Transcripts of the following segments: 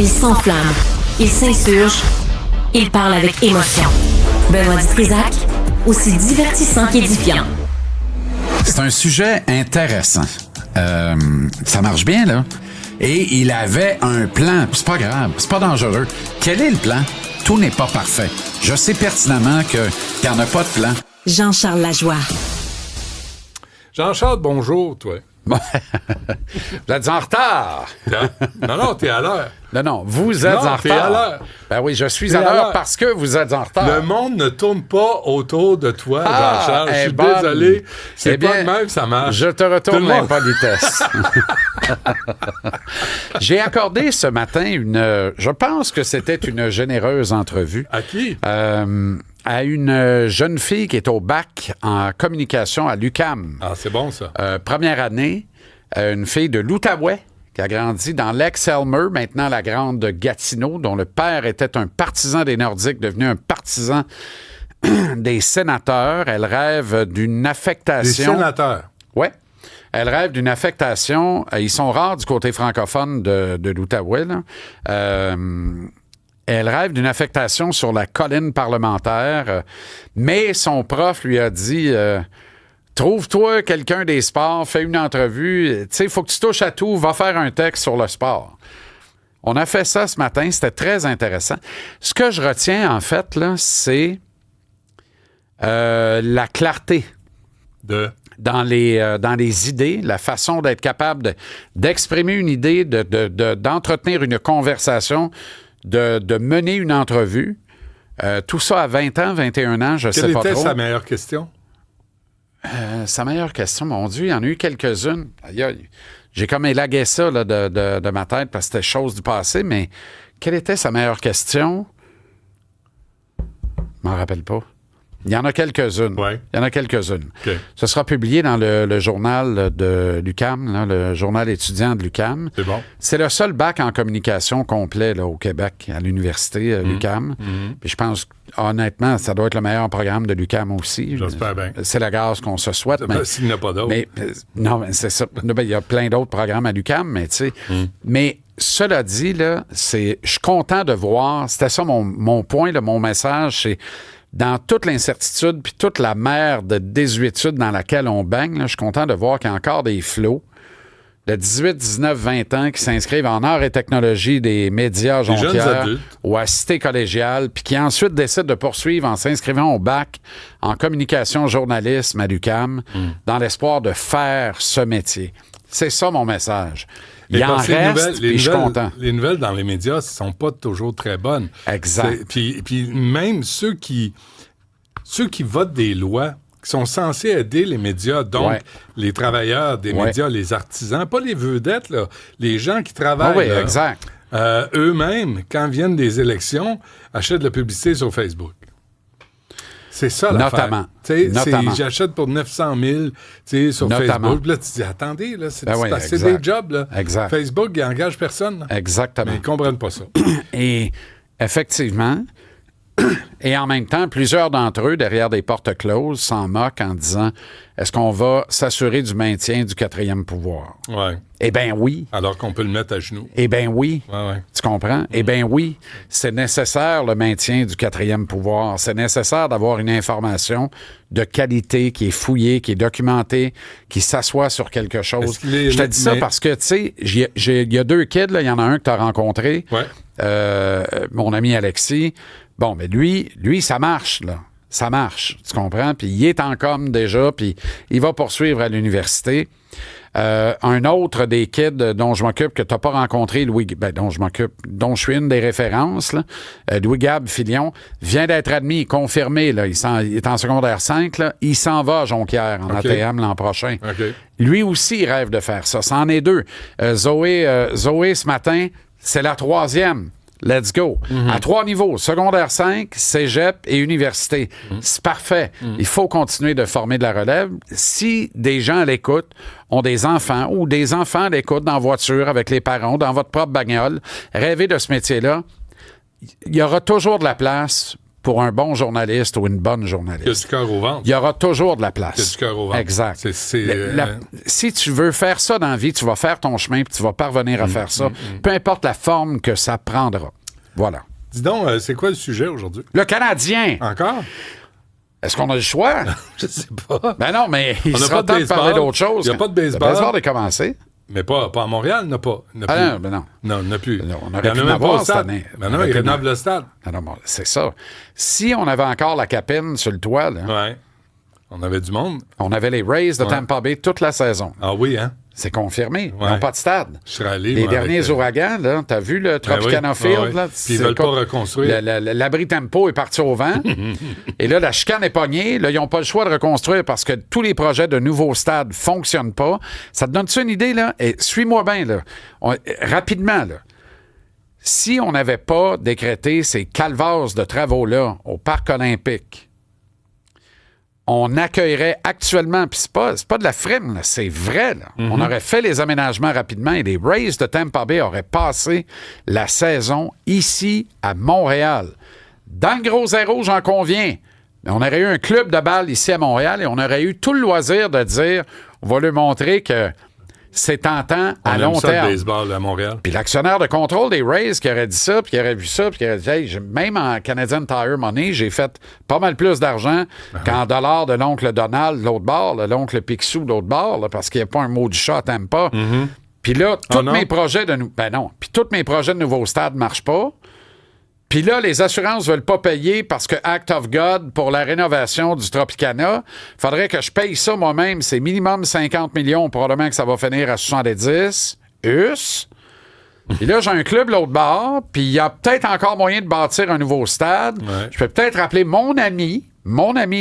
Il s'enflamme, il s'insurge, il parle avec émotion. Benoît Dutrisac, aussi divertissant qu'édifiant. C'est un sujet intéressant. Ça marche bien, là. Et il avait un plan. C'est pas grave, c'est pas dangereux. Quel est le plan? Tout n'est pas parfait. Je sais pertinemment qu'il n'y en a pas de plan. Jean-Charles Lajoie. Jean-Charles, bonjour, toi. Vous êtes en retard. Non, t'es à l'heure. Non, vous êtes en retard. T'es à l'heure. Ben oui, je suis à l'heure parce que vous êtes en retard. Le monde ne tourne pas autour de toi, Jean-Charles. Je suis bonne. désolé. C'est bien, pas de même que ça marche. Je te retourne Tout le monde. l'impolitesse. J'ai accordé ce matin je pense que c'était une généreuse entrevue. À qui? À une jeune fille qui est au bac en communication à l'UQAM. Ah, c'est bon, ça. Première année, une fille de l'Outaouais qui a grandi dans l'ex-Elmer, maintenant la grande Gatineau, dont le père était un partisan des Nordiques, devenu un partisan des sénateurs. Elle rêve d'une affectation... Des sénateurs? Oui. Elle rêve d'une affectation. Ils sont rares du côté francophone de l'Outaouais, là. Elle rêve d'une affectation sur la colline parlementaire, mais son prof lui a dit trouve-toi quelqu'un des sports, fais une entrevue, tu sais, il faut que tu touches à tout, va faire un texte sur le sport. On a fait ça ce matin, c'était très intéressant. Ce que je retiens, en fait, là, c'est la clarté dans les idées, la façon d'être capable d'exprimer une idée, d'entretenir une conversation, de mener une entrevue. Tout ça à 20 ans, 21 ans, je sais pas trop. Quelle était sa meilleure question? Sa meilleure question, mon Dieu, il y en a eu quelques-unes. Aïe, aïe. J'ai comme élagué ça là, de ma tête parce que c'était chose du passé, mais quelle était sa meilleure question? Je m'en rappelle pas. Il y en a quelques-unes. Ouais. Il y en a quelques-unes. Okay. Ce sera publié dans le journal de l'UQAM, là, le journal étudiant de l'UQAM. C'est bon. C'est le seul bac en communication complet là, au Québec, à l'université l'UQAM. Puis je pense, honnêtement, ça doit être le meilleur programme de l'UQAM aussi. J'espère bien. C'est la gage qu'on se souhaite. Mais, S'il n'y en a pas d'autres. Non, mais c'est ça. Il y a plein d'autres programmes à l'UQAM, mais tu sais... Mais cela dit, là, je suis content de voir... C'était ça mon point, là, mon message, c'est... Dans toute l'incertitude puis toute la mer de désuétude dans laquelle on baigne, là, je suis content de voir qu'il y a encore des flots de 18, 19, 20 ans qui s'inscrivent en arts et technologies des médias Jonquière ou à Cité collégiale, puis qui ensuite décident de poursuivre en s'inscrivant au bac en communication journalisme à l'UQAM dans l'espoir de faire ce métier. C'est ça mon message. Il en reste, puis je suis content. Les nouvelles dans les médias ne sont pas toujours très bonnes. Exact. Puis même ceux qui votent des lois qui sont censés aider les médias, donc les travailleurs des médias, les artisans, pas les vedettes, là, les gens qui travaillent. Oui, exact. Eux-mêmes, quand viennent des élections, achètent de la publicité sur Facebook. C'est ça l'affaire. Notamment. J'achète pour 900 000 sur Facebook. Là, tu dis, attendez, là, c'est des jobs. Là. Exact. Facebook, il n'engage personne. Là. Exactement. Mais ils ne comprennent pas ça. Et effectivement, et en même temps, plusieurs d'entre eux, derrière des portes closes, s'en moquent en disant « Est-ce qu'on va s'assurer du maintien du quatrième pouvoir? » Ouais. Eh bien oui. Alors qu'on peut le mettre à genoux. Eh bien oui. Ouais. Tu comprends? Eh bien oui. C'est nécessaire le maintien du quatrième pouvoir. C'est nécessaire d'avoir une information de qualité qui est fouillée, qui est documentée, qui s'assoit sur quelque chose. Je te dis ça parce que, tu sais, il y a deux kids, il y en a un que tu as rencontré, mon ami Alexis. Bon, mais lui, ça marche, là. Ça marche, tu comprends? Puis il est en com déjà, puis il va poursuivre à l'université. Un autre des kids dont je m'occupe, que tu n'as pas rencontré, dont je suis une des références, là, Louis-Gab Filion, vient d'être admis, confirmé, là, il est en secondaire 5, là, il s'en va à Jonquière en ATM l'an prochain. Okay. Lui aussi, il rêve de faire ça. C'en est deux. Zoé, ce matin, c'est la troisième. Let's go. À 3 niveaux, secondaire 5, cégep et université. C'est parfait. Il faut continuer de former de la relève. Si des gens à l'écoute ont des enfants ou des enfants à l'écoute dans la voiture avec les parents, dans votre propre bagnole, rêvez de ce métier-là, il y aura toujours de la place pour un bon journaliste ou une bonne journaliste. Il y a du cœur au ventre. Il y aura toujours de la place. Il y a du cœur au ventre. Exact. Si tu veux faire ça dans la vie, tu vas faire ton chemin puis tu vas parvenir à faire ça, peu importe la forme que ça prendra. Voilà. Dis donc, c'est quoi le sujet aujourd'hui? Le Canadien. Encore? Est-ce qu'on a le choix? Je sais pas. Ben non, mais il On n'a sera pas de temps de parler baseball. d'autre chose. Il n'y a pas de baseball. Le baseball est commencé. Mais pas à Montréal, il n'y en a pas. Il n'y en a Ah plus. non, ben non. Non, il n'y en a plus. Non, on Il y aurait en pu a en même avoir pas au cette stade. année. Ben non, il rénove le stade. Ah non, bon, c'est ça. Si on avait encore la capine sur le toit, là, Ouais. On avait du monde. on avait les Rays de Tampa Bay toute la saison. Ah oui, hein? C'est confirmé. Ils Ouais. n'ont pas de stade. Je serais allé. Les moi, derniers avec, ouragans, là, t'as vu le Tropicana oui. Field? Ah oui. Là, Puis ils veulent pas reconstruire. L'abri Tempo est parti au vent. Et là, la chicane est pognée. Là, ils n'ont pas le choix de reconstruire parce que tous les projets de nouveaux stades ne fonctionnent pas. Ça te donne-tu une idée, là? Et suis-moi bien, là. Rapidement, là. Si on n'avait pas décrété ces calvasses de travaux-là au Parc olympique, on accueillerait actuellement, puis c'est pas de la frime, là, c'est vrai. Là. On aurait fait les aménagements rapidement et les Rays de Tampa Bay auraient passé la saison ici à Montréal. Dans le gros zéro, j'en conviens. Mais on aurait eu un club de balle ici à Montréal et on aurait eu tout le loisir de dire, on va lui montrer que c'est tentant à long terme. Le baseball à Montréal. Puis l'actionnaire de contrôle des Rays qui aurait dit ça, puis qui aurait vu ça, puis qui aurait dit hey, même en Canadian Tire Money, j'ai fait pas mal plus d'argent qu'en dollars de l'oncle Donald de l'autre bord, l'oncle Picsou de l'autre bord, là, parce qu'il n'y a pas un mot du chat, t'aimes pas. Puis là, tous mes projets de nouveaux stades ne marchent pas. Puis là, les assurances ne veulent pas payer parce que Act of God, pour la rénovation du Tropicana, il faudrait que je paye ça moi-même. C'est minimum 50 millions. Probablement que ça va finir à 70. Us. Puis là, j'ai un club l'autre bord, puis il y a peut-être encore moyen de bâtir un nouveau stade. Ouais. Je peux peut-être appeler mon ami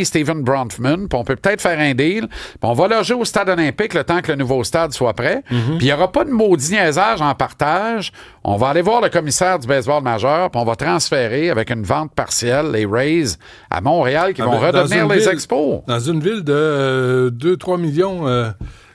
Stephen Bronfman, puis on peut peut-être faire un deal, puis on va loger au stade olympique le temps que le nouveau stade soit prêt. Puis il n'y aura pas de maudit niaisage en partage. On va aller voir le commissaire du baseball majeur, puis on va transférer avec une vente partielle les Rays à Montréal qui vont redevenir les Expos. Dans une ville de 2-3 millions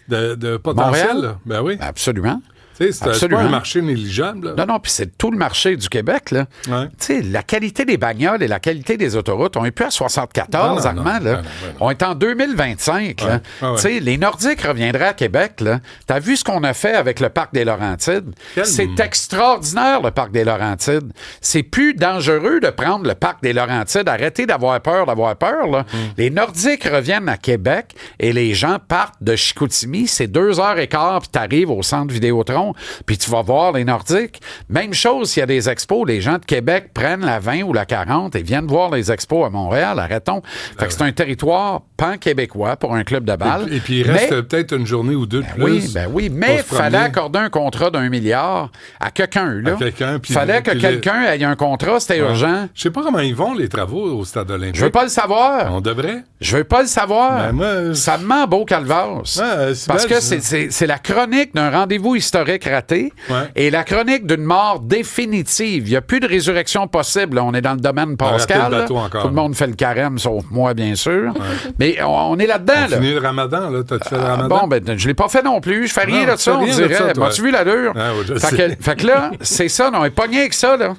de potentiel. Montréal? Là. Ben oui. Absolument. C'est pas un marché négligeable. Là. Non, puis c'est tout le marché du Québec. Là. Ouais. Tu sais, la qualité des bagnoles et la qualité des autoroutes, on n'est plus à 74, Armand. Là. On est en 2025. Là. Tu sais, les Nordiques reviendraient à Québec. Tu as vu ce qu'on a fait avec le Parc des Laurentides? C'est extraordinaire, le Parc des Laurentides. C'est plus dangereux de prendre le Parc des Laurentides. Arrêtez d'avoir peur. Là. Les Nordiques reviennent à Québec et les gens partent de Chicoutimi. C'est 2h15 puis tu arrives au centre Vidéotron. Puis tu vas voir les Nordiques. Même chose s'il y a des expos, les gens de Québec prennent la 20 ou la 40 et viennent voir les expos à Montréal. Arrêtons. Fait que c'est un territoire pan-québécois pour un club de balle. Et puis il reste peut-être une journée ou deux de plus. Oui, mais il fallait accorder un contrat d'1 milliard à quelqu'un. Il fallait que quelqu'un ait un contrat, c'était urgent. Je sais pas comment ils vont, les travaux au Stade olympique. Je veux pas le savoir. On devrait. Je veux pas le savoir. Ben moi, ça me ment beau calvasse. Parce que c'est la chronique d'un rendez-vous historique raté et la chronique d'une mort définitive. Il n'y a plus de résurrection possible. On est dans le domaine pascal. Tout le monde fait le carême, sauf moi, bien sûr. Mais on est là-dedans. On finit le ramadan, là. T'as-tu fait le ramadan? Bon, ben, je l'ai pas fait non plus. Je fais rien de ça, on dirait. M'as-tu vu l'allure? Fait que là, c'est ça. On est pogné avec ça, là.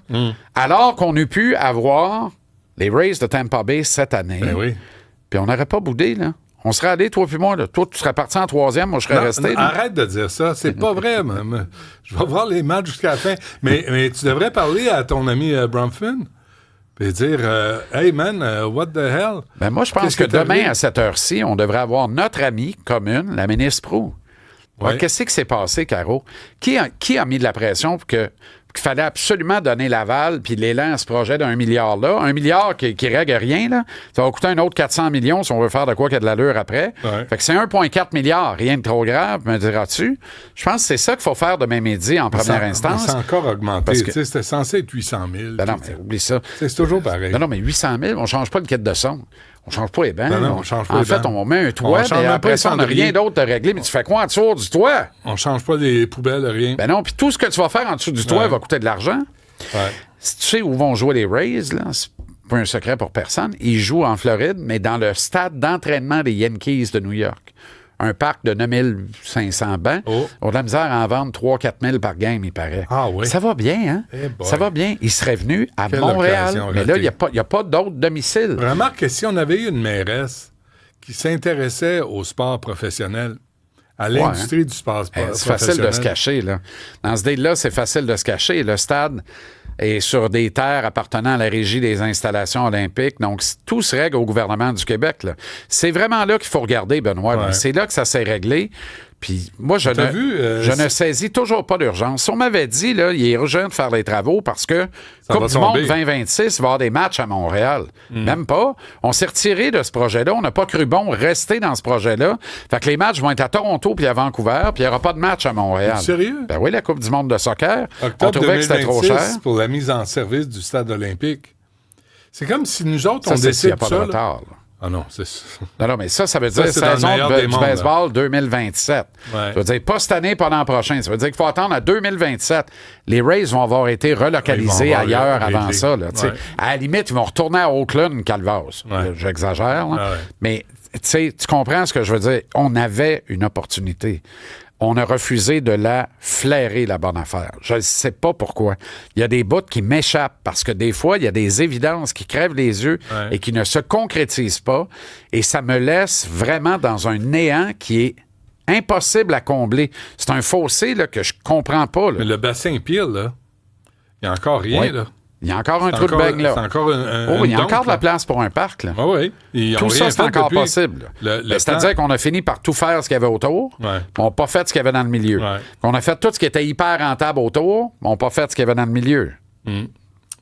Alors qu'on eût pu avoir les Rays de Tampa Bay cette année. Ben oui. Puis on n'aurait pas boudé, là. On serait allé, toi puis moi. Là. Toi, tu serais parti en troisième, moi, je serais resté. Arrête de dire ça. C'est pas vrai. Je vais voir les matchs jusqu'à la fin. Mais tu devrais parler à ton ami Bronfman et dire hey, man, what the hell? Ben moi, je pense que demain, à cette heure-ci, on devrait avoir notre amie commune, la ministre Proulx. Ouais. Qu'est-ce qui s'est passé, Caro? Qui a mis de la pression pour qu'il fallait absolument donner l'aval puis l'élan à ce projet d'1 milliard là. 1 milliard qui règle rien, là. Ça va coûter un autre 400 millions si on veut faire de quoi qu'il y a de l'allure après. Ouais. Fait que c'est 1,4 milliard. Rien de trop grave, me diras-tu. Je pense que c'est ça qu'il faut faire demain midi en première instance. C'est encore augmenté. Parce que c'était censé être 800 000. Ben non, mais oublie ça. C'est toujours pareil. Non, mais 800 000, on change pas le kit de son. On change pas les bancs. Non, on change pas en fait, on met un toit, et après ça, on n'a rien d'autre à régler. Mais tu fais quoi en dessous du toit? On change pas les poubelles, rien. Ben non, puis tout ce que tu vas faire en dessous du toit va coûter de l'argent. Ouais. Si tu sais où vont jouer les Rays, là, c'est pas un secret pour personne. Ils jouent en Floride, mais dans le stade d'entraînement des Yankees de New York. un parc de 9500 bancs. On a de la misère à en vendre 3-4 000 par game, il paraît. Ah oui? Ça va bien, hein? Ça va bien. Il serait venu à Montréal, mais là, il n'y a pas d'autre domicile. Remarque que si on avait eu une mairesse qui s'intéressait au sport professionnel, à l'industrie du sport professionnel... C'est facile de se cacher, là. Dans ce deal-là, c'est facile de se cacher. Le stade est sur des terres appartenant à la Régie des installations olympiques. Donc, tout se règle au gouvernement du Québec, là. C'est vraiment là qu'il faut regarder, Benoît. Ouais. C'est là que ça s'est réglé. Puis moi, je ne saisis toujours pas d'urgence. Si on m'avait dit, là, il est urgent de faire les travaux parce que Coupe du Monde 2026, il va y avoir des matchs à Montréal. Même pas. On s'est retiré de ce projet-là. On n'a pas cru bon rester dans ce projet-là. Fait que les matchs vont être à Toronto puis à Vancouver, puis il n'y aura pas de match à Montréal. Sérieux? Ben oui, la Coupe du Monde de soccer. Octobre on trouvait que c'était trop cher. Pour la mise en service du stade olympique. C'est comme si nous autres, on décide s'il n'y a pas ça. De retard, là. Ah non, c'est ça. Non, mais ça veut dire saison du baseball 2027. Ouais. Ça veut dire pas cette année, pas l'an prochain. Ça veut dire qu'il faut attendre à 2027. Les Rays vont avoir été relocalisés ailleurs avant ça. Là, ouais. À la limite, ils vont retourner à Oakland, Calvas. Ouais. J'exagère. Là. Ouais. Mais tu comprends ce que je veux dire? On avait une opportunité. On a refusé de la flairer, la bonne affaire. Je ne sais pas pourquoi. Il y a des bouts qui m'échappent parce que des fois, il y a des évidences qui crèvent les yeux et qui ne se concrétisent pas. Et ça me laisse vraiment dans un néant qui est impossible à combler. C'est un fossé là, que je comprends pas. Là. Mais le bassin pile, là, il n'y a encore rien. Là. Il y a encore un trou de beigne là. C'est encore il y a encore de la place pour un parc. Là. Ah oui. Tout ça, c'est encore possible. C'est-à-dire qu'on a fini par tout faire ce qu'il y avait autour. Ouais. On n'a pas fait ce qu'il y avait dans le milieu. Ouais. On a fait tout ce qui était hyper rentable autour, mais on n'a pas fait ce qu'il y avait dans le milieu.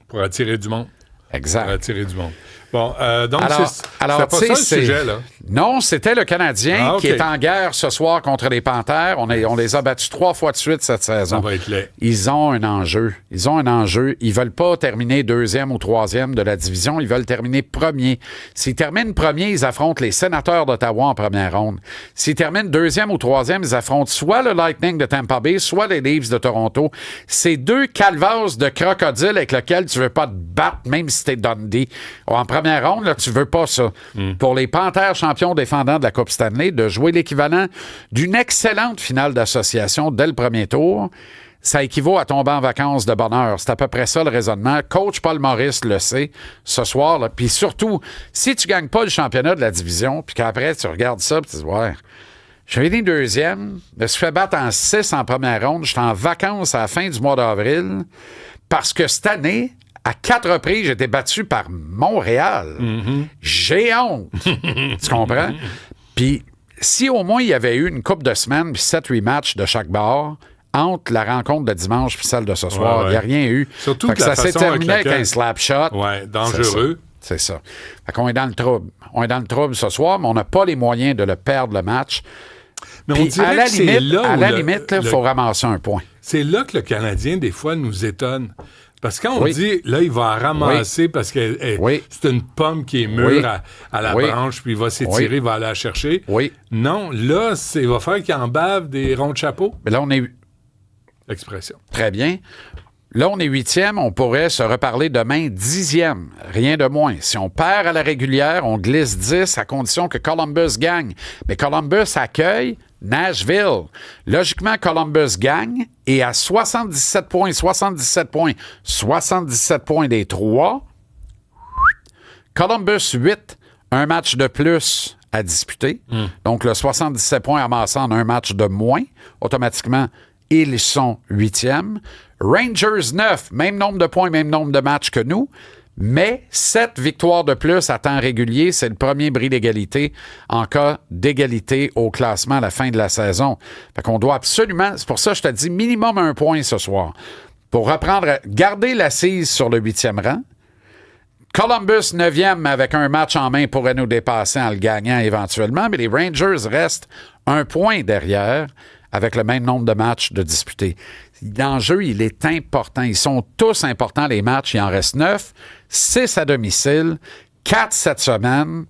Pour attirer du monde. Exact. Pour attirer du monde. Bon, donc alors c'est pas ça le sujet, là. Non, c'était le Canadien qui est en guerre ce soir contre les Panthères. On les a battus 3 fois de suite cette saison. Ça va être laid. Ils ont un enjeu. Ils veulent pas terminer 2e ou 3e de la division. Ils veulent terminer premier. S'ils terminent premier, ils affrontent les Sénateurs d'Ottawa en première ronde. S'ils terminent 2e ou 3e, ils affrontent soit le Lightning de Tampa Bay, soit les Leafs de Toronto. C'est 2 calvasses de crocodiles avec lesquels tu veux pas te battre, même si t'es Dundee. En première ronde, là, tu veux pas ça. Pour les Panthères champions défendants de la Coupe Stanley, de jouer l'équivalent d'une excellente finale d'association dès le premier tour, ça équivaut à tomber en vacances de bonheur. C'est à peu près ça le raisonnement. Coach Paul Maurice le sait ce soir. Là. Puis surtout, si tu gagnes pas le championnat de la division, puis qu'après tu regardes ça, puis tu dis, ouais, je suis fini 2e, je me suis fait battre en 6 en première ronde, je suis en vacances à la fin du mois d'avril, parce que cette année, à 4 reprises, j'ai été battu par Montréal. J'ai honte. Tu comprends? Puis, si au moins il y avait eu une couple de semaines, puis 7-8 matchs de chaque bord, entre la rencontre de dimanche et celle de ce soir, il n'y a rien eu. Surtout que ça s'est terminé avec un slap shot. Oui, dangereux. C'est ça. Fait qu'on est dans le trouble. On est dans le trouble ce soir, mais on n'a pas les moyens de le perdre, le match. Mais on dirait à la limite, il faut ramasser un point. C'est là que le Canadien, des fois, nous étonne. Parce que quand on dit, là, il va ramasser parce que c'est une pomme qui est mûre à la branche, puis il va s'étirer, il va aller la chercher. Non, là, il va faire qu'il en bave des ronds de chapeau. Mais là, on est... Expression. Très bien. Là, on est 8e, on pourrait se reparler demain 10e, rien de moins. Si on perd à la régulière, on glisse 10 à condition que Columbus gagne. Mais Columbus accueille Nashville. Logiquement, Columbus gagne et à 77 points des 3. Columbus 8, un match de plus à disputer. Donc, le 77 points amassé en un match de moins, automatiquement, ils sont 8e. Rangers 9, même nombre de points, même nombre de matchs que nous, mais 7 victoires de plus à temps régulier, c'est le premier bris d'égalité en cas d'égalité au classement à la fin de la saison. Fait qu'on doit absolument, c'est pour ça que je te dis minimum 1 point ce soir, pour garder l'assise sur le 8e rang. Columbus 9e avec un match en main pourrait nous dépasser en le gagnant éventuellement, mais les Rangers restent 1 point derrière avec le même nombre de matchs de disputés. L'enjeu, il est important. Ils sont tous importants, les matchs. Il en reste 9, 6 à domicile, 4 cette semaine.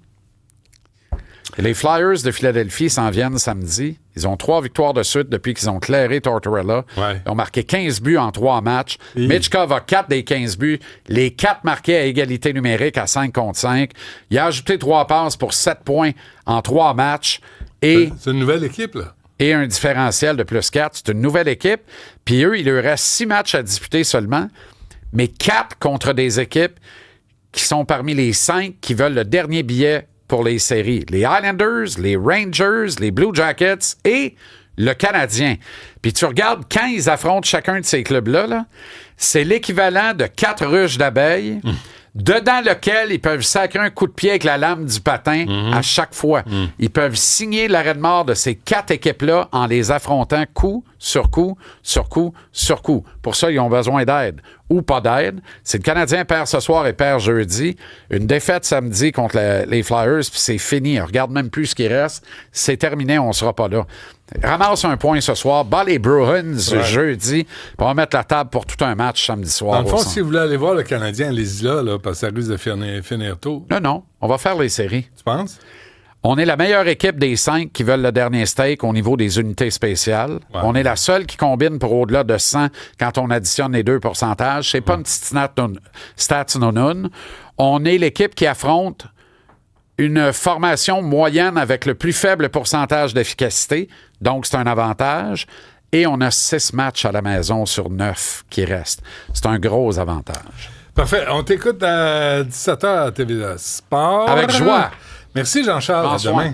Et les Flyers de Philadelphie s'en viennent samedi. Ils ont 3 victoires de suite depuis qu'ils ont clairé Tortorella. Ils ont marqué 15 buts en 3 matchs. Mitchkov a 4 des 15 buts. Les 4 marqués à égalité numérique à 5 contre 5. Il a ajouté 3 passes pour 7 points en 3 matchs. Et c'est une nouvelle équipe, là. Et un différentiel de plus 4. C'est une nouvelle équipe. Puis eux, il leur reste 6 matchs à disputer seulement, mais 4 contre des équipes qui sont parmi les 5 qui veulent le dernier billet pour les séries. Les Islanders, les Rangers, les Blue Jackets et le Canadien. Puis tu regardes, quand ils affrontent chacun de ces clubs-là, là, c'est l'équivalent de 4 ruches d'abeilles dedans lequel ils peuvent sacrer un coup de pied avec la lame du patin à chaque fois. Ils peuvent signer l'arrêt de mort de ces 4 équipes-là en les affrontant coup sur coup, sur coup, sur coup. Pour ça, ils ont besoin d'aide ou pas d'aide. Si le Canadien perd ce soir et perd jeudi, une défaite samedi contre les Flyers, puis c'est fini. On regarde même plus ce qui reste. C'est terminé, on ne sera pas là. Ramasse un point ce soir, bat les Bruins jeudi, puis on va mettre la table pour tout un match samedi soir. Dans le fond, si vous voulez aller voir le Canadien, allez-y là, parce que ça risque de finir tôt. Non, on va faire les séries. Tu penses? On est la meilleure équipe des 5 qui veulent le dernier steak au niveau des unités spéciales. Ouais. On est la seule qui combine pour au-delà de 100 quand on additionne les 2 pourcentages. C'est pas une petite stats non. On est l'équipe qui affronte une formation moyenne avec le plus faible pourcentage d'efficacité. Donc, c'est un avantage. Et on a 6 matchs à la maison sur 9 qui restent. C'est un gros avantage. Parfait. On t'écoute à 17h à TVA Sport. Avec joie. Merci, Jean-Charles. À demain.